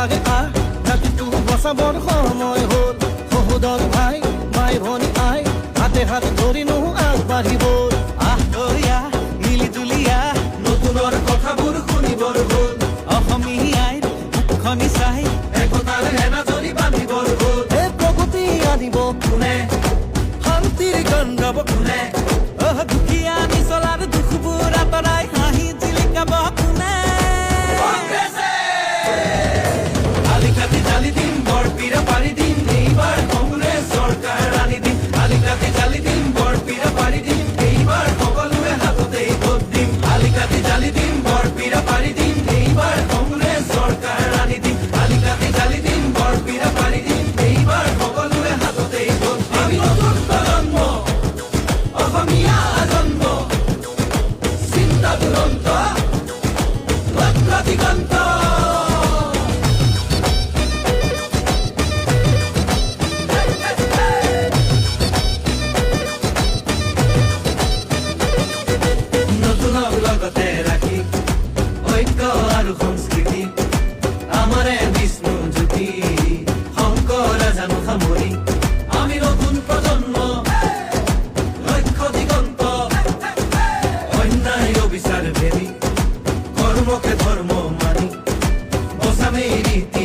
ভাগে জাতিটো বচাবৰ সময় হ'ল সহোদৰ ভাই ভাই ভনী আই হাতে হাত ধৰিনো আগবাঢ়িব আহতৰীয়া মিলি জুলিয়া নতুনৰ কথাবোৰ শুনিবৰ হ'ল অসমীয়াইৰ মুখনি চাই একতাৰ হেনাজৰি বান্ধিবৰ হ'ল এই প্ৰগতি আনিব কোনে শান্তিৰ গান গাব কোনে দুখীয়া নিচলাৰ দুখবোৰ আঁতৰাই হাঁহি জিলিকাব কোনে আলিকাটি জালি দিম বৰপীৰা পাৰি দিম এইবাৰ কংগ্ৰেছ চৰকাৰ আনি দিম আলিকাটি জালি দিম বৰপীৰা পাৰি দিম এইবাৰ সকলোৱে হাততেই ভোট দিম আলিকাটি জালি দিম বৰপীৰা পাৰি দিম এইবাৰ কংগ্ৰেছ চৰকাৰ আনি দিম আলিকাটি জালি দিম বৰপীৰা পাৰি দিম এইবাৰ সকলোৱে হাততেই ভোট দিম নতুন প্ৰজন্ম অসমীয়া জন্ম চিন্তা দুৰন্ত লক্ষ্য দিগন্ত নতুনক লগতে ৰাখি ঐক্য আৰু সংস্কৃতি আমাৰে বিষ্ণু জ্যোতি শংকৰ জানো সামৰি আমি নতুন প্ৰজন্ম লক্ষ্য দিগন্ত অন্যায় অবিচাৰ ভেদি কৰ্মকে ধৰ্ম মানি বচামেই ৰীতি